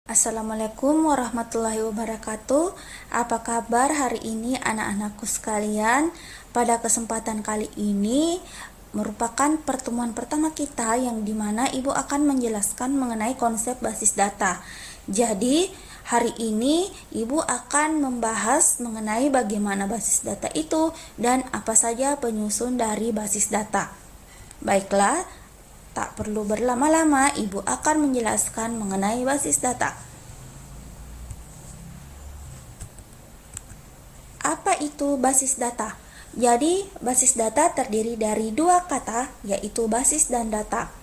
Assalamualaikum warahmatullahi wabarakatuh. Apa kabar hari ini anak-anakku sekalian? Pada kesempatan kali ini merupakan pertemuan pertama kita yang dimana Ibu akan menjelaskan mengenai konsep basis data. Jadi hari ini Ibu akan membahas mengenai bagaimana basis data itu dan apa saja penyusun dari basis data. Baiklah, tak perlu berlama-lama, Ibu akan menjelaskan mengenai basis data. Apa itu basis data? Jadi, basis data terdiri dari dua kata, yaitu basis dan data.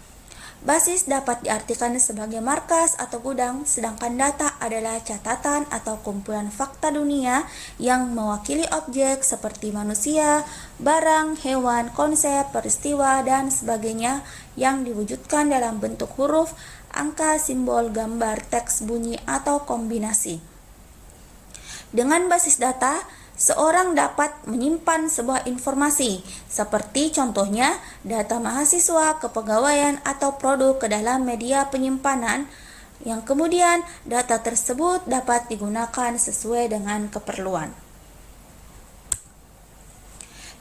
Basis dapat diartikan sebagai markas atau gudang, sedangkan data adalah catatan atau kumpulan fakta dunia yang mewakili objek seperti manusia, barang, hewan, konsep, peristiwa, dan sebagainya yang diwujudkan dalam bentuk huruf, angka, simbol, gambar, teks, bunyi, atau kombinasi. Dengan basis data, seorang dapat menyimpan sebuah informasi, seperti contohnya data mahasiswa, kepegawaian, atau produk ke dalam media penyimpanan, yang kemudian data tersebut dapat digunakan sesuai dengan keperluan.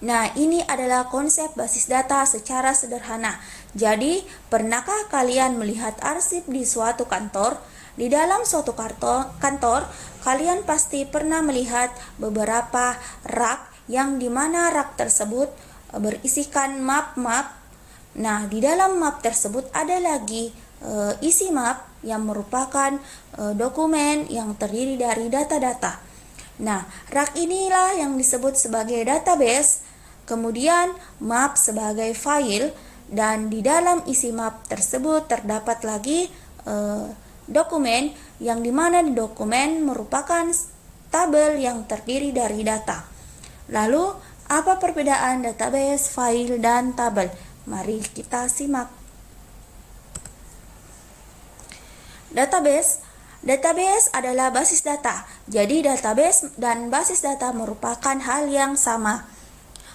Nah, ini adalah konsep basis data secara sederhana. Jadi, pernahkah kalian melihat arsip di suatu kantor? Di dalam suatu kantor, kalian pasti pernah melihat beberapa rak yang dimana rak tersebut berisikan map-map. Nah, di dalam map tersebut ada lagi isi map yang merupakan dokumen yang terdiri dari data-data. Nah, rak inilah yang disebut sebagai database, kemudian map sebagai file, dan di dalam isi map tersebut terdapat lagi dokumen yang dimana di dokumen merupakan tabel yang terdiri dari data. Lalu, apa perbedaan database, file, dan tabel? Mari kita simak. Database adalah basis data. Jadi database dan basis data merupakan hal yang sama.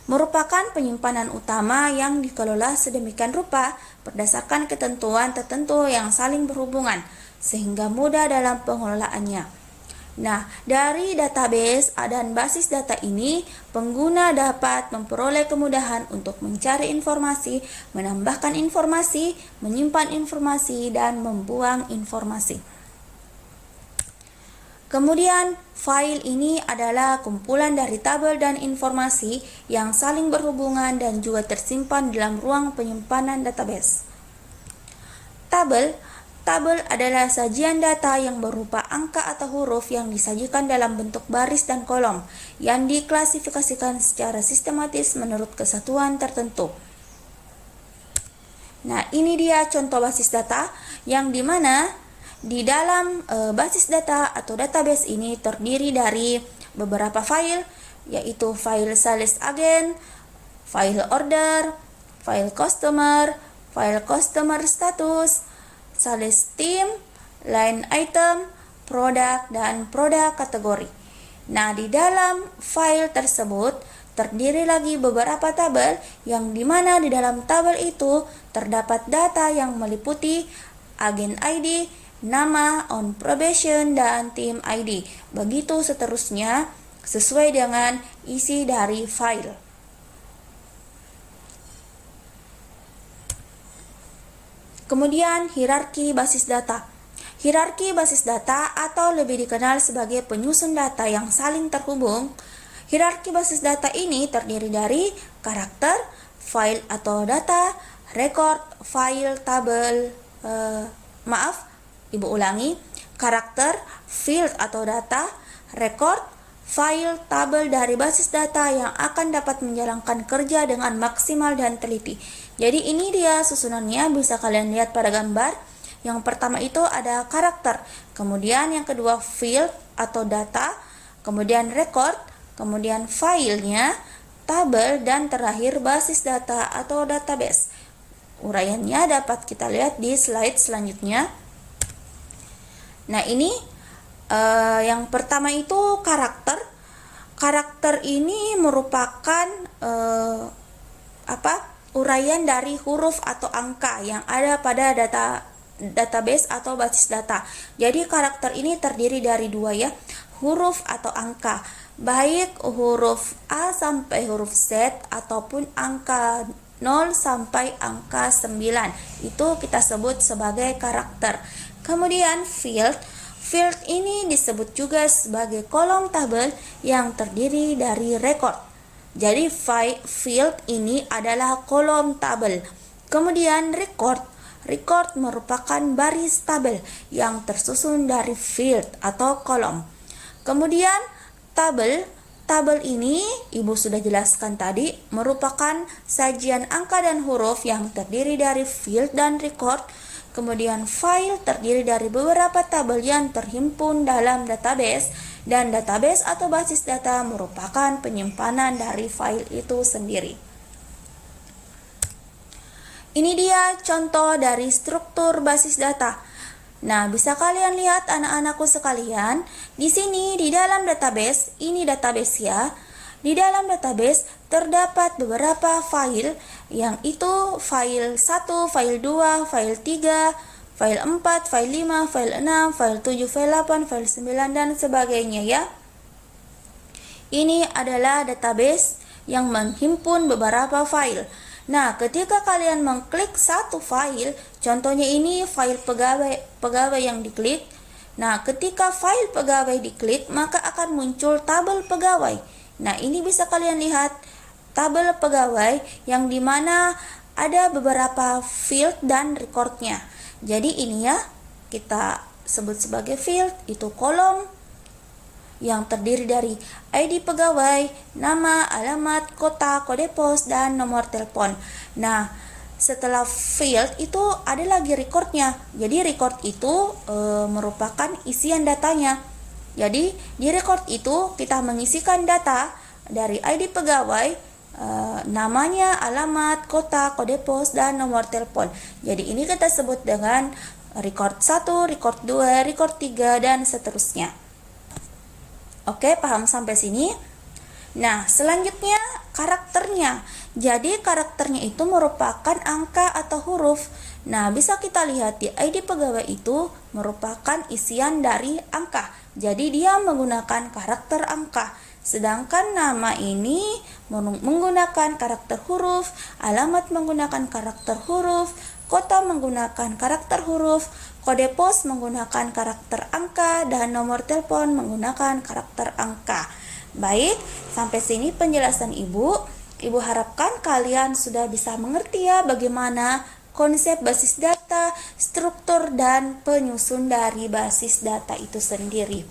Merupakan penyimpanan utama yang dikelola sedemikian rupa berdasarkan ketentuan tertentu yang saling berhubungan, sehingga mudah dalam pengelolaannya. Nah, dari database dan basis data ini, pengguna dapat memperoleh kemudahan untuk mencari informasi, menambahkan informasi, menyimpan informasi, dan membuang informasi. Kemudian, file ini adalah kumpulan dari tabel dan informasi yang saling berhubungan dan juga tersimpan dalam ruang penyimpanan database. Tabel adalah sajian data yang berupa angka atau huruf yang disajikan dalam bentuk baris dan kolom yang diklasifikasikan secara sistematis menurut kesatuan tertentu. Nah, ini dia contoh basis data yang dimana di dalam basis data atau database ini terdiri dari beberapa file, yaitu file sales agent, file order, file customer status, sales team, line item, produk, dan produk kategori. Nah, di dalam file tersebut terdiri lagi beberapa tabel yang dimana di dalam tabel itu terdapat data yang meliputi agen ID, nama, on probation, dan team ID. Begitu seterusnya sesuai dengan isi dari file. Kemudian hierarki basis data. Hierarki basis data atau lebih dikenal sebagai penyusun data yang saling terhubung. Hierarki basis data ini terdiri dari karakter, file atau data, record, file, tabel, Ibu ulangi, karakter, field atau data, record, file, tabel dari basis data yang akan dapat menjalankan kerja dengan maksimal dan teliti. Jadi ini dia susunannya, bisa kalian lihat pada gambar. Yang pertama itu ada karakter, kemudian yang kedua field atau data, kemudian record, kemudian filenya, tabel, dan terakhir basis data atau database. Uraiannya dapat kita lihat di slide selanjutnya. Nah, ini yang pertama itu karakter. Karakter ini merupakan uraian dari huruf atau angka yang ada pada data database atau basis data. Jadi karakter ini terdiri dari dua ya, huruf atau angka, baik huruf A sampai huruf Z ataupun angka 0 sampai angka 9. Itu kita sebut sebagai karakter. Kemudian field ini disebut juga sebagai kolom tabel yang terdiri dari record. Jadi field ini adalah kolom tabel. Kemudian record merupakan baris tabel yang tersusun dari field atau kolom. Kemudian tabel ini Ibu sudah jelaskan tadi, merupakan sajian angka dan huruf yang terdiri dari field dan record. Kemudian file terdiri dari beberapa tabel yang terhimpun dalam database, dan database atau basis data merupakan penyimpanan dari file itu sendiri. Ini dia contoh dari struktur basis data. Nah, bisa kalian lihat anak-anakku sekalian, di sini di dalam database, ini database ya. Di dalam database terdapat beberapa file, yang itu file 1, file 2, file 3, file 4, file 5, file 6, file 7, file 8, file 9, dan sebagainya ya. Ini adalah database yang menghimpun beberapa file. Nah, ketika kalian mengklik satu file, contohnya ini file pegawai yang diklik. Nah, ketika file pegawai diklik, maka akan muncul tabel pegawai. Nah, ini bisa kalian lihat tabel pegawai yang dimana ada beberapa field dan recordnya. Jadi ini ya, kita sebut sebagai field, itu kolom yang terdiri dari ID pegawai, nama, alamat, kota, kode pos, dan nomor telepon. Nah, setelah field itu ada lagi recordnya. Jadi record itu merupakan isian datanya. Jadi di record itu kita mengisikan data dari ID pegawai, namanya, alamat, kota, kode pos, dan nomor telepon. Jadi ini kita sebut dengan record 1, record 2, record 3, dan seterusnya. Oke, paham sampai sini? Nah, selanjutnya karakternya. Jadi karakternya itu merupakan angka atau huruf. Nah, bisa kita lihat di ID pegawai itu merupakan isian dari angka. Jadi dia menggunakan karakter angka. Sedangkan nama ini menggunakan karakter huruf, alamat menggunakan karakter huruf, kota menggunakan karakter huruf, kode pos menggunakan karakter angka, dan nomor telepon menggunakan karakter angka. Baik, sampai sini penjelasan Ibu. Ibu harapkan kalian sudah bisa mengerti ya bagaimana konsep basis data, struktur, dan penyusun dari basis data itu sendiri.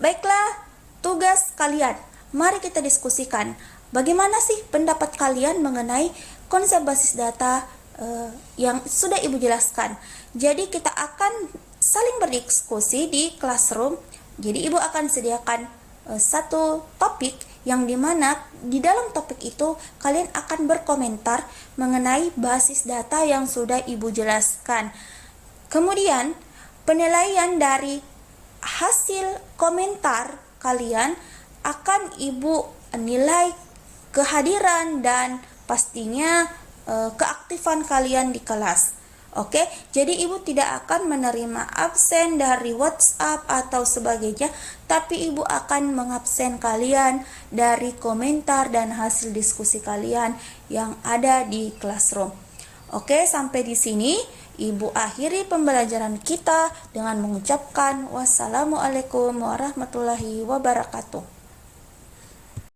Baiklah, tugas kalian. Mari kita diskusikan bagaimana sih pendapat kalian mengenai konsep basis data yang sudah Ibu jelaskan. Jadi kita akan saling berdiskusi di classroom. Jadi Ibu akan sediakan satu topik yang dimana di dalam topik itu kalian akan berkomentar mengenai basis data yang sudah Ibu jelaskan. Kemudian penilaian dari hasil komentar kalian akan Ibu nilai kehadiran dan pastinya keaktifan kalian di kelas. Oke, jadi Ibu tidak akan menerima absen dari WhatsApp atau sebagainya, tapi Ibu akan mengabsen kalian dari komentar dan hasil diskusi kalian yang ada di classroom. Oke, sampai di sini Ibu akhiri pembelajaran kita dengan mengucapkan wassalamualaikum warahmatullahi wabarakatuh.